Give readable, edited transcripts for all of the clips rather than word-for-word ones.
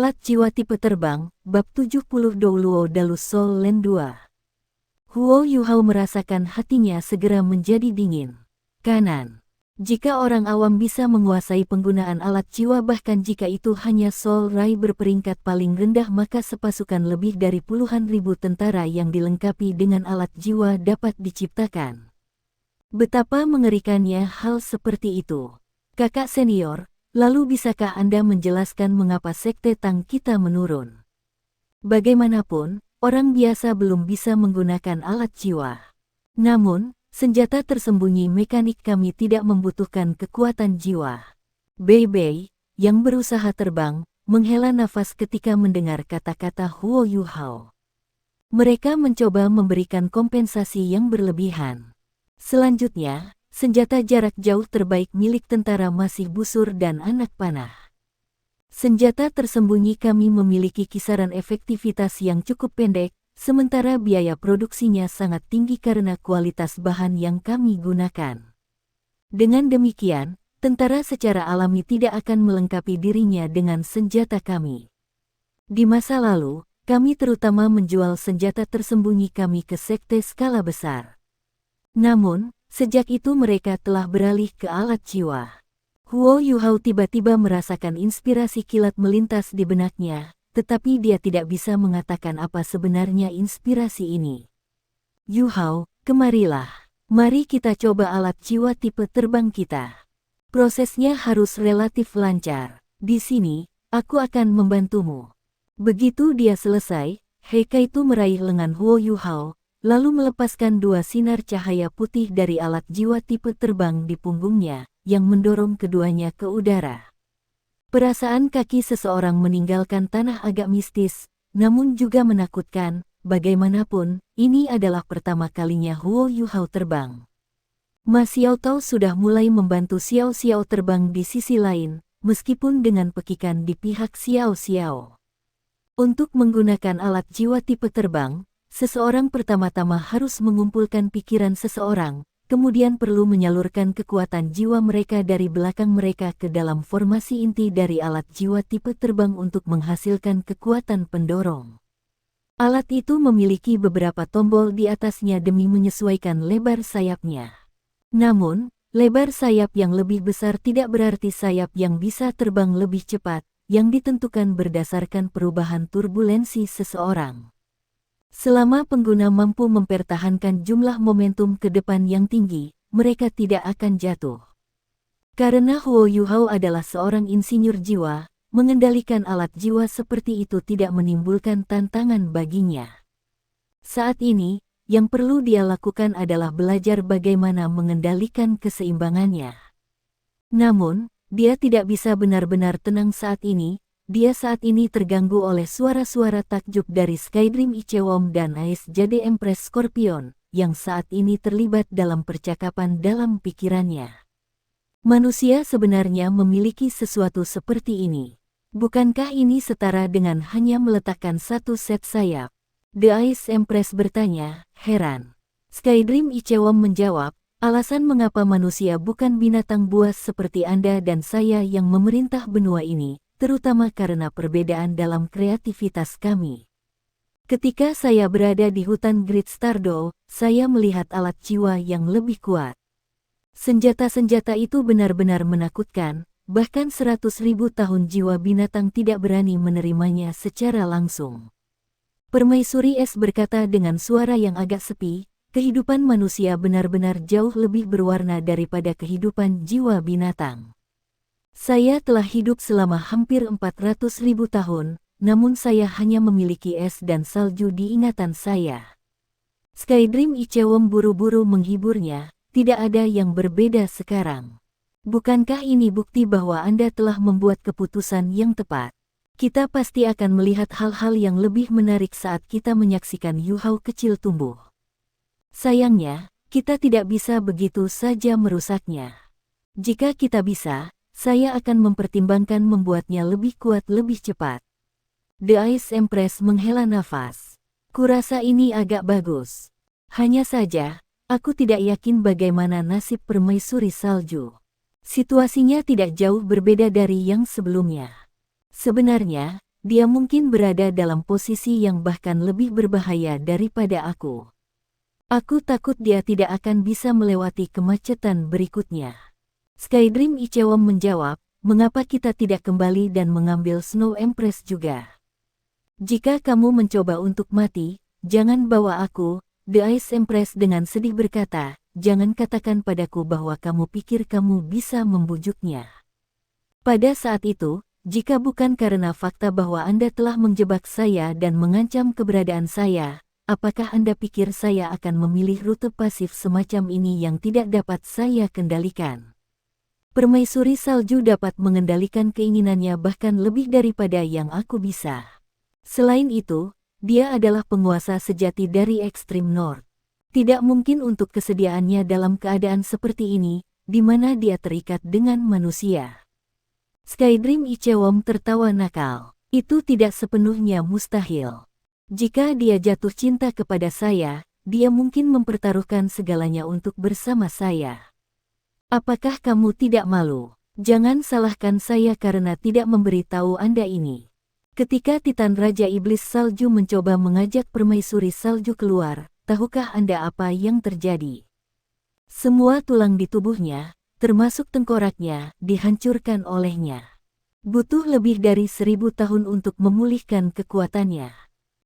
Alat jiwa tipe terbang, bab 70 Douluo Dalus Sol Len 2. Huo Yuhao merasakan hatinya segera menjadi dingin. Kanan. Jika orang awam bisa menguasai penggunaan alat jiwa, bahkan jika itu hanya Sol Rai berperingkat paling rendah, maka sepasukan lebih dari puluhan ribu tentara yang dilengkapi dengan alat jiwa dapat diciptakan. Betapa mengerikannya hal seperti itu. Kakak senior, lalu bisakah Anda menjelaskan mengapa sekte Tang kita menurun? Bagaimanapun, orang biasa belum bisa menggunakan alat jiwa. Namun, senjata tersembunyi mekanik kami tidak membutuhkan kekuatan jiwa. Bei Bei, yang berusaha terbang, menghela nafas ketika mendengar kata-kata Huo Yuhao. Mereka mencoba memberikan kompensasi yang berlebihan. Selanjutnya, senjata jarak jauh terbaik milik tentara masih busur dan anak panah. Senjata tersembunyi kami memiliki kisaran efektivitas yang cukup pendek, sementara biaya produksinya sangat tinggi karena kualitas bahan yang kami gunakan. Dengan demikian, tentara secara alami tidak akan melengkapi dirinya dengan senjata kami. Di masa lalu, kami terutama menjual senjata tersembunyi kami ke sekte skala besar. Namun, sejak itu mereka telah beralih ke alat jiwa. Huo Yuhao tiba-tiba merasakan inspirasi kilat melintas di benaknya, tetapi dia tidak bisa mengatakan apa sebenarnya inspirasi ini. Yuhao, kemarilah. Mari kita coba alat jiwa tipe terbang kita. Prosesnya harus relatif lancar. Di sini, aku akan membantumu. Begitu dia selesai, Heikaitu meraih lengan Huo Yuhao, lalu melepaskan dua sinar cahaya putih dari alat jiwa tipe terbang di punggungnya, yang mendorong keduanya ke udara. Perasaan kaki seseorang meninggalkan tanah agak mistis, namun juga menakutkan. Bagaimanapun, ini adalah pertama kalinya Huo Yuhao terbang. Ma Xiaotao sudah mulai membantu Xiao Xiao terbang di sisi lain, meskipun dengan pekikan di pihak Xiao Xiao. Untuk menggunakan alat jiwa tipe terbang, seseorang pertama-tama harus mengumpulkan pikiran seseorang, kemudian perlu menyalurkan kekuatan jiwa mereka dari belakang mereka ke dalam formasi inti dari alat jiwa tipe terbang untuk menghasilkan kekuatan pendorong. Alat itu memiliki beberapa tombol di atasnya demi menyesuaikan lebar sayapnya. Namun, lebar sayap yang lebih besar tidak berarti sayap yang bisa terbang lebih cepat, yang ditentukan berdasarkan perubahan turbulensi seseorang. Selama pengguna mampu mempertahankan jumlah momentum ke depan yang tinggi, mereka tidak akan jatuh. Karena Huo Yuhao adalah seorang insinyur jiwa, mengendalikan alat jiwa seperti itu tidak menimbulkan tantangan baginya. Saat ini, yang perlu dia lakukan adalah belajar bagaimana mengendalikan keseimbangannya. Namun, dia tidak bisa benar-benar tenang saat ini. Dia saat ini terganggu oleh suara-suara takjub dari Skydream Ichewom dan Ais Jade Empress Scorpion, yang saat ini terlibat dalam percakapan dalam pikirannya. Manusia sebenarnya memiliki sesuatu seperti ini. Bukankah ini setara dengan hanya meletakkan satu set sayap? The Ais Empress bertanya, heran. Skydream Ichewom menjawab, alasan mengapa manusia bukan binatang buas seperti Anda dan saya yang memerintah benua ini, terutama karena perbedaan dalam kreativitas kami. Ketika saya berada di hutan Great Stardoll, saya melihat alat jiwa yang lebih kuat. Senjata-senjata itu benar-benar menakutkan, bahkan 100.000 tahun jiwa binatang tidak berani menerimanya secara langsung. Permaisuri Es berkata dengan suara yang agak sepi, kehidupan manusia benar-benar jauh lebih berwarna daripada kehidupan jiwa binatang. Saya telah hidup selama hampir 400.000 tahun, namun saya hanya memiliki es dan salju di ingatan saya. Skydream Ichewom buru-buru menghiburnya, tidak ada yang berbeda sekarang. Bukankah ini bukti bahwa Anda telah membuat keputusan yang tepat? Kita pasti akan melihat hal-hal yang lebih menarik saat kita menyaksikan Yuhao kecil tumbuh. Sayangnya, kita tidak bisa begitu saja merusaknya. Jika kita bisa, saya akan mempertimbangkan membuatnya lebih kuat lebih cepat. The Ice Empress menghela nafas. Kurasa ini agak bagus. Hanya saja, aku tidak yakin bagaimana nasib permaisuri salju. Situasinya tidak jauh berbeda dari yang sebelumnya. Sebenarnya, dia mungkin berada dalam posisi yang bahkan lebih berbahaya daripada aku. Aku takut dia tidak akan bisa melewati kemacetan berikutnya. Skydream Ichewon menjawab, mengapa kita tidak kembali dan mengambil Snow Empress juga? Jika kamu mencoba untuk mati, jangan bawa aku, The Ice Empress dengan sedih berkata, jangan katakan padaku bahwa kamu pikir kamu bisa membujuknya. Pada saat itu, jika bukan karena fakta bahwa Anda telah menjebak saya dan mengancam keberadaan saya, apakah Anda pikir saya akan memilih rute pasif semacam ini yang tidak dapat saya kendalikan? Permaisuri salju dapat mengendalikan keinginannya bahkan lebih daripada yang aku bisa. Selain itu, dia adalah penguasa sejati dari ekstrim North. Tidak mungkin untuk kesediaannya dalam keadaan seperti ini, di mana dia terikat dengan manusia. Skydream Ichewon tertawa nakal. Itu tidak sepenuhnya mustahil. Jika dia jatuh cinta kepada saya, dia mungkin mempertaruhkan segalanya untuk bersama saya. Apakah kamu tidak malu? Jangan salahkan saya karena tidak memberitahu Anda ini. Ketika Titan Raja Iblis Salju mencoba mengajak Permaisuri Salju keluar, tahukah Anda apa yang terjadi? Semua tulang di tubuhnya, termasuk tengkoraknya, dihancurkan olehnya. Butuh lebih dari 1000 tahun untuk memulihkan kekuatannya.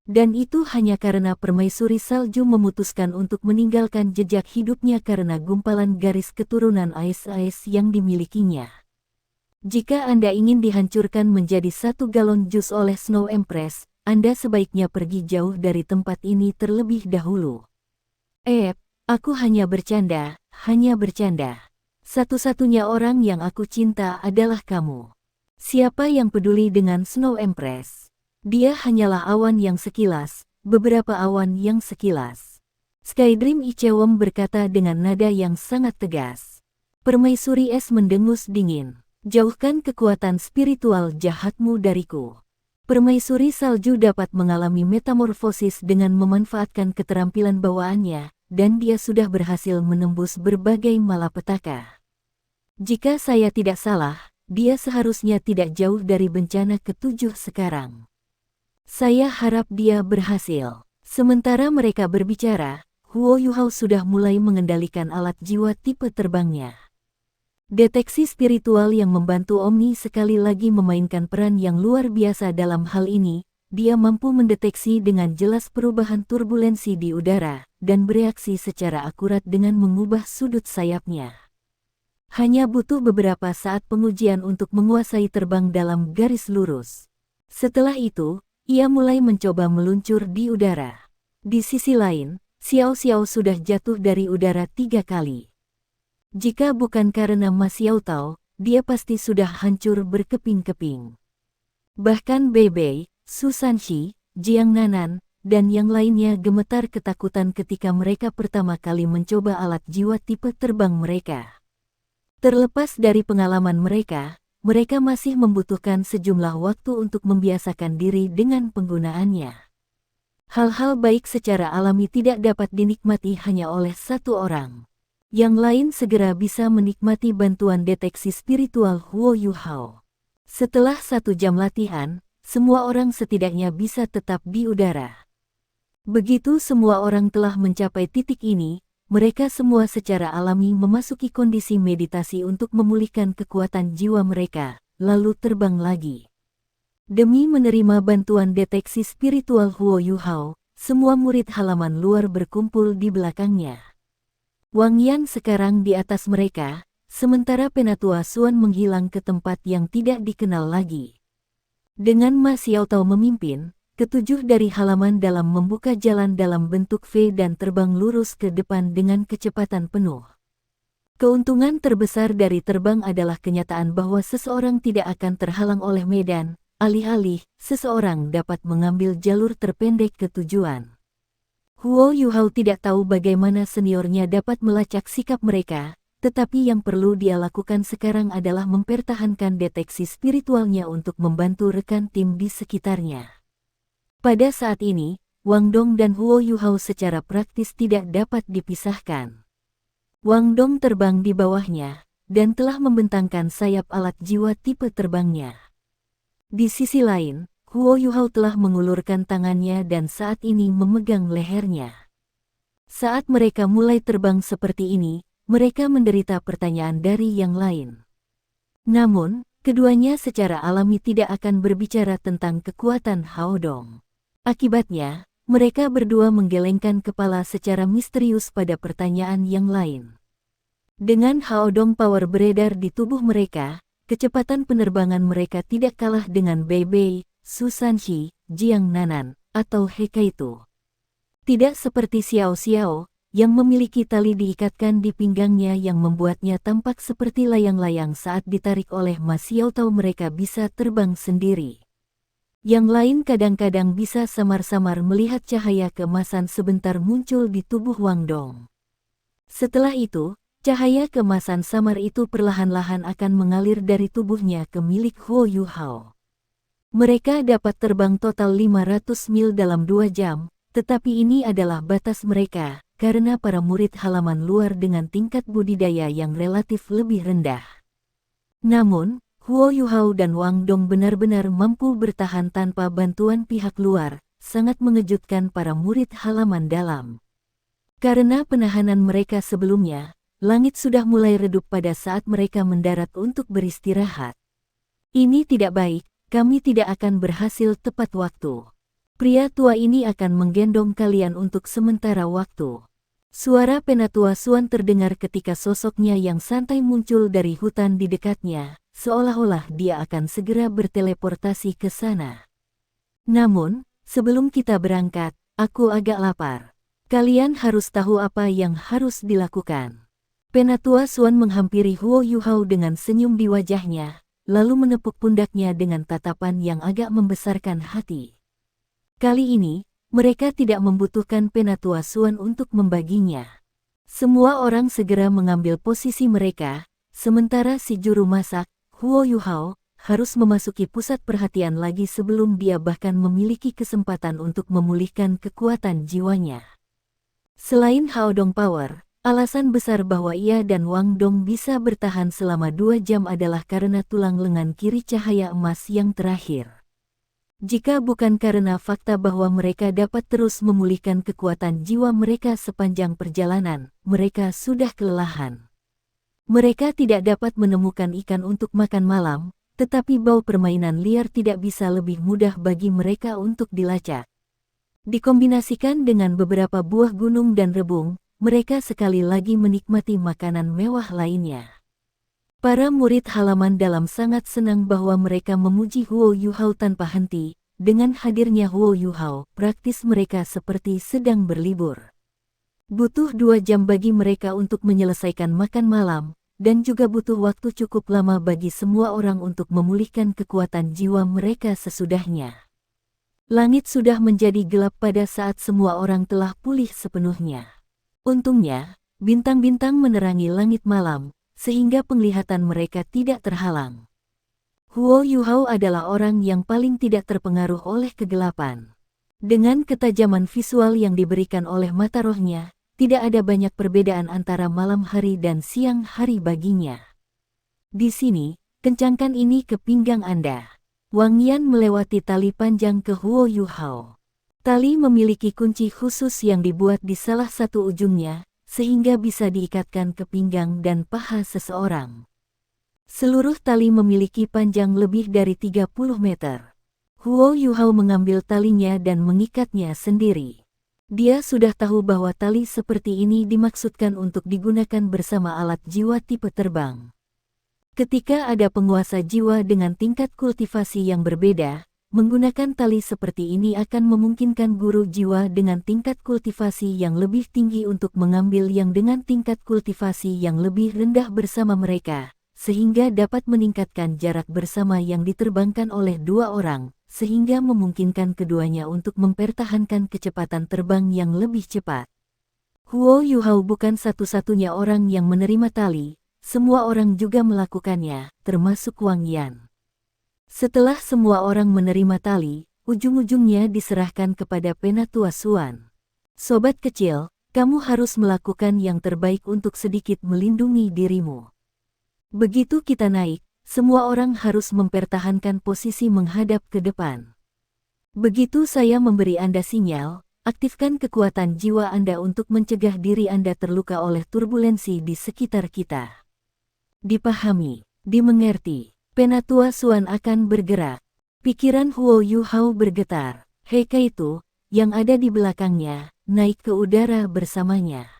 Dan itu hanya karena Permaisuri Salju memutuskan untuk meninggalkan jejak hidupnya karena gumpalan garis keturunan Ice yang dimilikinya. Jika Anda ingin dihancurkan menjadi 1 galon jus oleh Snow Empress, Anda sebaiknya pergi jauh dari tempat ini terlebih dahulu. Aku hanya bercanda, hanya bercanda. Satu-satunya orang yang aku cinta adalah kamu. Siapa yang peduli dengan Snow Empress? Dia hanyalah awan yang sekilas, beberapa awan yang sekilas. Skydream Ichewon berkata dengan nada yang sangat tegas. Permaisuri Es mendengus dingin. Jauhkan kekuatan spiritual jahatmu dariku. Permaisuri salju dapat mengalami metamorfosis dengan memanfaatkan keterampilan bawaannya, dan dia sudah berhasil menembus berbagai malapetaka. Jika saya tidak salah, dia seharusnya tidak jauh dari bencana ke-7 sekarang. Saya harap dia berhasil. Sementara mereka berbicara, Huo Yuhao sudah mulai mengendalikan alat jiwa tipe terbangnya. Deteksi spiritual yang membantu Omni sekali lagi memainkan peran yang luar biasa dalam hal ini. Dia mampu mendeteksi dengan jelas perubahan turbulensi di udara, dan bereaksi secara akurat dengan mengubah sudut sayapnya. Hanya butuh beberapa saat pengujian untuk menguasai terbang dalam garis lurus. Setelah itu, ia mulai mencoba meluncur di udara. Di sisi lain, Xiao Xiao sudah jatuh dari udara 3 kali. Jika bukan karena Ma Xiao Tao, dia pasti sudah hancur berkeping-keping. Bahkan Bei Bei, Su Sanxi, Jiang Nanan, dan yang lainnya gemetar ketakutan ketika mereka pertama kali mencoba alat jiwa tipe terbang mereka. Terlepas dari pengalaman mereka masih membutuhkan sejumlah waktu untuk membiasakan diri dengan penggunaannya. Hal-hal baik secara alami tidak dapat dinikmati hanya oleh satu orang. Yang lain segera bisa menikmati bantuan deteksi spiritual Huo Yuhao. Setelah 1 jam latihan, semua orang setidaknya bisa tetap di udara. Begitu semua orang telah mencapai titik ini, mereka semua secara alami memasuki kondisi meditasi untuk memulihkan kekuatan jiwa mereka, lalu terbang lagi. Demi menerima bantuan deteksi spiritual Huo Yuhao, semua murid halaman luar berkumpul di belakangnya. Wang Yan sekarang di atas mereka, sementara Penatua Xuan menghilang ke tempat yang tidak dikenal lagi. Dengan Ma Xiao Tao memimpin, ke-7 dari halaman dalam membuka jalan dalam bentuk V dan terbang lurus ke depan dengan kecepatan penuh. Keuntungan terbesar dari terbang adalah kenyataan bahwa seseorang tidak akan terhalang oleh medan, alih-alih, seseorang dapat mengambil jalur terpendek ke tujuan. Huo Yuhao tidak tahu bagaimana seniornya dapat melacak sikap mereka, tetapi yang perlu dia lakukan sekarang adalah mempertahankan deteksi spiritualnya untuk membantu rekan tim di sekitarnya. Pada saat ini, Wang Dong dan Huo Yuhao secara praktis tidak dapat dipisahkan. Wang Dong terbang di bawahnya, dan telah membentangkan sayap alat jiwa tipe terbangnya. Di sisi lain, Huo Yuhao telah mengulurkan tangannya dan saat ini memegang lehernya. Saat mereka mulai terbang seperti ini, mereka menderita pertanyaan dari yang lain. Namun, keduanya secara alami tidak akan berbicara tentang kekuatan Hao Dong. Akibatnya, mereka berdua menggelengkan kepala secara misterius pada pertanyaan yang lain. Dengan Hao Dong power beredar di tubuh mereka, kecepatan penerbangan mereka tidak kalah dengan Bei Bei, Su Sanxi, Jiang Nanan, atau He Kaitu. Tidak seperti Xiao Xiao, yang memiliki tali diikatkan di pinggangnya yang membuatnya tampak seperti layang-layang saat ditarik oleh Ma Xiao tahu mereka bisa terbang sendiri. Yang lain kadang-kadang bisa samar-samar melihat cahaya keemasan sebentar muncul di tubuh Wang Dong. Setelah itu, cahaya keemasan samar itu perlahan-lahan akan mengalir dari tubuhnya ke milik Huo Yuhao. Mereka dapat terbang total 500 mil dalam 2 jam, tetapi ini adalah batas mereka, karena para murid halaman luar dengan tingkat budidaya yang relatif lebih rendah. Namun, Huo Yuhao dan Wang Dong benar-benar mampu bertahan tanpa bantuan pihak luar, sangat mengejutkan para murid halaman dalam. Karena penahanan mereka sebelumnya, langit sudah mulai redup pada saat mereka mendarat untuk beristirahat. Ini tidak baik, kami tidak akan berhasil tepat waktu. Pria tua ini akan menggendong kalian untuk sementara waktu. Suara Penatua Suan terdengar ketika sosoknya yang santai muncul dari hutan di dekatnya, seolah-olah dia akan segera berteleportasi ke sana. Namun, sebelum kita berangkat, aku agak lapar. Kalian harus tahu apa yang harus dilakukan. Penatua Suan menghampiri Huo Yuhao dengan senyum di wajahnya, lalu menepuk pundaknya dengan tatapan yang agak membesarkan hati. Kali ini, mereka tidak membutuhkan Penatua Suan untuk membaginya. Semua orang segera mengambil posisi mereka, sementara si juru masak, Huo Yuhao, harus memasuki pusat perhatian lagi sebelum dia bahkan memiliki kesempatan untuk memulihkan kekuatan jiwanya. Selain Hao Dong Power, alasan besar bahwa ia dan Wang Dong bisa bertahan selama 2 jam adalah karena tulang lengan kiri cahaya emas yang terakhir. Jika bukan karena fakta bahwa mereka dapat terus memulihkan kekuatan jiwa mereka sepanjang perjalanan, mereka sudah kelelahan. Mereka tidak dapat menemukan ikan untuk makan malam, tetapi bau permainan liar tidak bisa lebih mudah bagi mereka untuk dilacak. Dikombinasikan dengan beberapa buah gunung dan rebung, mereka sekali lagi menikmati makanan mewah lainnya. Para murid halaman dalam sangat senang bahwa mereka memuji Huo Yuhao tanpa henti. Dengan hadirnya Huo Yuhao, praktis mereka seperti sedang berlibur. Butuh 2 jam bagi mereka untuk menyelesaikan makan malam, dan juga butuh waktu cukup lama bagi semua orang untuk memulihkan kekuatan jiwa mereka sesudahnya. Langit sudah menjadi gelap pada saat semua orang telah pulih sepenuhnya. Untungnya, bintang-bintang menerangi langit malam, sehingga penglihatan mereka tidak terhalang. Huo Yuhao adalah orang yang paling tidak terpengaruh oleh kegelapan. Dengan ketajaman visual yang diberikan oleh mata rohnya, tidak ada banyak perbedaan antara malam hari dan siang hari baginya. Di sini, kencangkan ini ke pinggang Anda. Wang Yan melewati tali panjang ke Huo Yuhao. Tali memiliki kunci khusus yang dibuat di salah satu ujungnya, sehingga bisa diikatkan ke pinggang dan paha seseorang. Seluruh tali memiliki panjang lebih dari 30 meter. Huo Yuhao mengambil talinya dan mengikatnya sendiri. Dia sudah tahu bahwa tali seperti ini dimaksudkan untuk digunakan bersama alat jiwa tipe terbang. Ketika ada penguasa jiwa dengan tingkat kultivasi yang berbeda, menggunakan tali seperti ini akan memungkinkan guru jiwa dengan tingkat kultivasi yang lebih tinggi untuk mengambil yang dengan tingkat kultivasi yang lebih rendah bersama mereka, sehingga dapat meningkatkan jarak bersama yang diterbangkan oleh 2 orang, sehingga memungkinkan keduanya untuk mempertahankan kecepatan terbang yang lebih cepat. Huo Yuhao bukan satu-satunya orang yang menerima tali, semua orang juga melakukannya, termasuk Wang Yan. Setelah semua orang menerima tali, ujung-ujungnya diserahkan kepada Penatua Suan. Sobat kecil, kamu harus melakukan yang terbaik untuk sedikit melindungi dirimu. Begitu kita naik, semua orang harus mempertahankan posisi menghadap ke depan. Begitu saya memberi Anda sinyal, aktifkan kekuatan jiwa Anda untuk mencegah diri Anda terluka oleh turbulensi di sekitar kita. Dipahami, dimengerti, Penatua Suan akan bergerak. Pikiran Huo Yuhao bergetar. Heikaitu, yang ada di belakangnya, naik ke udara bersamanya.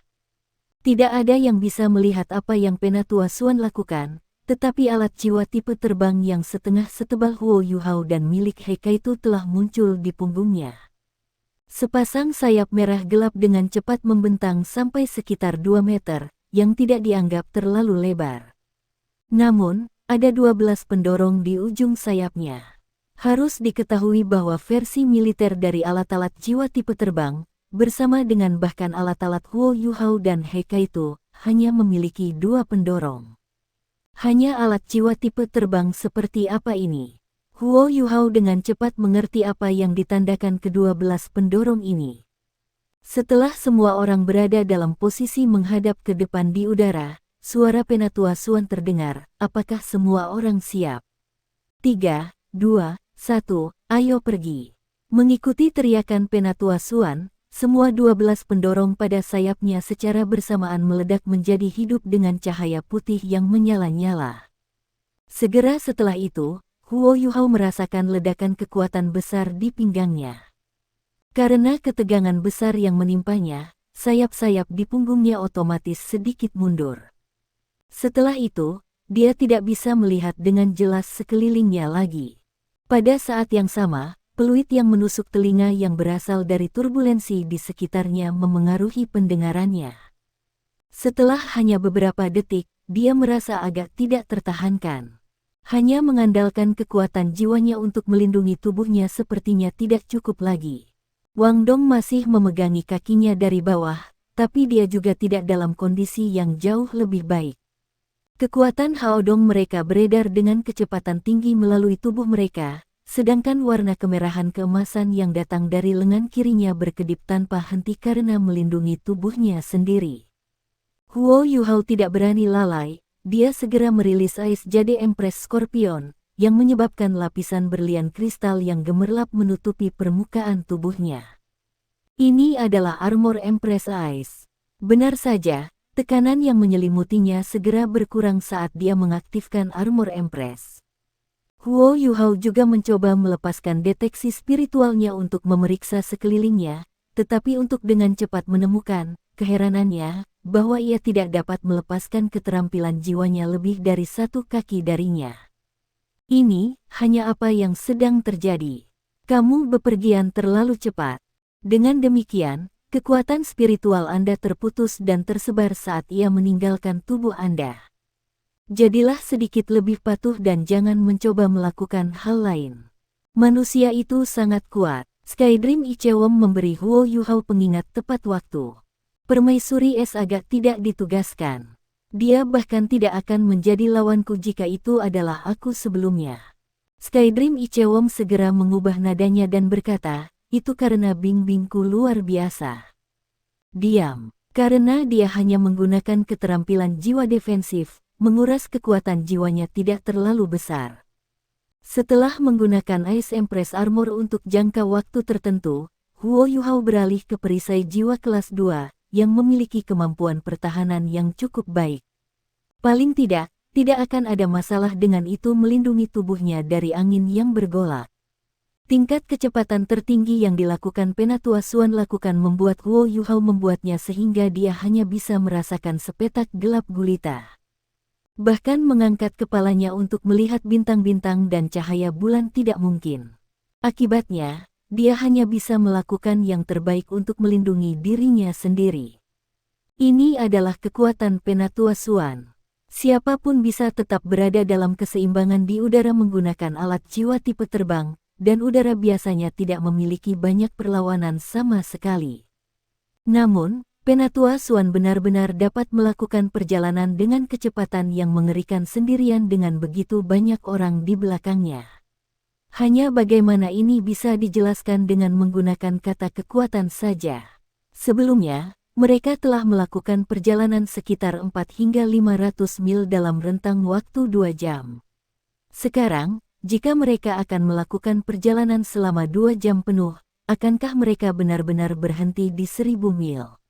Tidak ada yang bisa melihat apa yang Penatua Suan lakukan, tetapi alat jiwa tipe terbang yang setengah setebal Huo Yuhao dan milik Heikaitu telah muncul di punggungnya. Sepasang sayap merah gelap dengan cepat membentang sampai sekitar 2 meter, yang tidak dianggap terlalu lebar. Namun, ada 12 pendorong di ujung sayapnya. Harus diketahui bahwa versi militer dari alat-alat jiwa tipe terbang, bersama dengan bahkan alat-alat Huo Yuhao dan Heikaitu, hanya memiliki 2 pendorong. Hanya alat jiwa tipe terbang seperti apa ini? Huo Yuhao dengan cepat mengerti apa yang ditandakan ke-12 pendorong ini. Setelah semua orang berada dalam posisi menghadap ke depan di udara, suara Penatua Suan terdengar, apakah semua orang siap? 3, 2, 1, ayo pergi. Mengikuti teriakan Penatua Suan, semua 12 pendorong pada sayapnya secara bersamaan meledak menjadi hidup dengan cahaya putih yang menyala-nyala. Segera setelah itu, Huo Yuhao merasakan ledakan kekuatan besar di pinggangnya. Karena ketegangan besar yang menimpanya, sayap-sayap di punggungnya otomatis sedikit mundur. Setelah itu, dia tidak bisa melihat dengan jelas sekelilingnya lagi. Pada saat yang sama, peluit yang menusuk telinga yang berasal dari turbulensi di sekitarnya memengaruhi pendengarannya. Setelah hanya beberapa detik, dia merasa agak tidak tertahankan. Hanya mengandalkan kekuatan jiwanya untuk melindungi tubuhnya sepertinya tidak cukup lagi. Wang Dong masih memegangi kakinya dari bawah, tapi dia juga tidak dalam kondisi yang jauh lebih baik. Kekuatan Hao Dong mereka beredar dengan kecepatan tinggi melalui tubuh mereka, sedangkan warna kemerahan keemasan yang datang dari lengan kirinya berkedip tanpa henti karena melindungi tubuhnya sendiri. Huo Yuhao tidak berani lalai, dia segera merilis Ais Jade Empress Scorpion, yang menyebabkan lapisan berlian kristal yang gemerlap menutupi permukaan tubuhnya. Ini adalah armor Empress Ais. Benar saja, tekanan yang menyelimutinya segera berkurang saat dia mengaktifkan armor Empress. Huo Yuhao juga mencoba melepaskan deteksi spiritualnya untuk memeriksa sekelilingnya, tetapi untuk dengan cepat menemukan, keheranannya, bahwa ia tidak dapat melepaskan keterampilan jiwanya lebih dari 1 kaki darinya. Ini hanya apa yang sedang terjadi. Kamu bepergian terlalu cepat. Dengan demikian, kekuatan spiritual Anda terputus dan tersebar saat ia meninggalkan tubuh Anda. Jadilah sedikit lebih patuh dan jangan mencoba melakukan hal lain. Manusia itu sangat kuat. Skydream Ichewom memberi Huo Yuhao pengingat tepat waktu. Permaisuri Es agak tidak ditugaskan. Dia bahkan tidak akan menjadi lawanku jika itu adalah aku sebelumnya. Skydream Ichewom segera mengubah nadanya dan berkata, itu karena Bing-Bingku luar biasa. Diam. Karena dia hanya menggunakan keterampilan jiwa defensif, menguras kekuatan jiwanya tidak terlalu besar. Setelah menggunakan Ice Empress Armor untuk jangka waktu tertentu, Huo Yuhao beralih ke perisai jiwa kelas 2, yang memiliki kemampuan pertahanan yang cukup baik. Paling tidak akan ada masalah dengan itu melindungi tubuhnya dari angin yang bergolak. Tingkat kecepatan tertinggi yang dilakukan Penatua Suan lakukan membuat Huo Yuhao membuatnya sehingga dia hanya bisa merasakan sepetak gelap gulita. Bahkan mengangkat kepalanya untuk melihat bintang-bintang dan cahaya bulan tidak mungkin. Akibatnya, dia hanya bisa melakukan yang terbaik untuk melindungi dirinya sendiri. Ini adalah kekuatan Penatua Suan. Siapapun bisa tetap berada dalam keseimbangan di udara menggunakan alat jiwa tipe terbang, dan udara biasanya tidak memiliki banyak perlawanan sama sekali. Namun, Penatua Suan benar-benar dapat melakukan perjalanan dengan kecepatan yang mengerikan sendirian dengan begitu banyak orang di belakangnya. Hanya bagaimana ini bisa dijelaskan dengan menggunakan kata kekuatan saja. Sebelumnya, mereka telah melakukan perjalanan sekitar 4 hingga 500 mil dalam rentang waktu 2 jam. Sekarang, Jika mereka akan melakukan perjalanan selama 2 jam penuh, akankah mereka benar-benar berhenti di 1000 mil?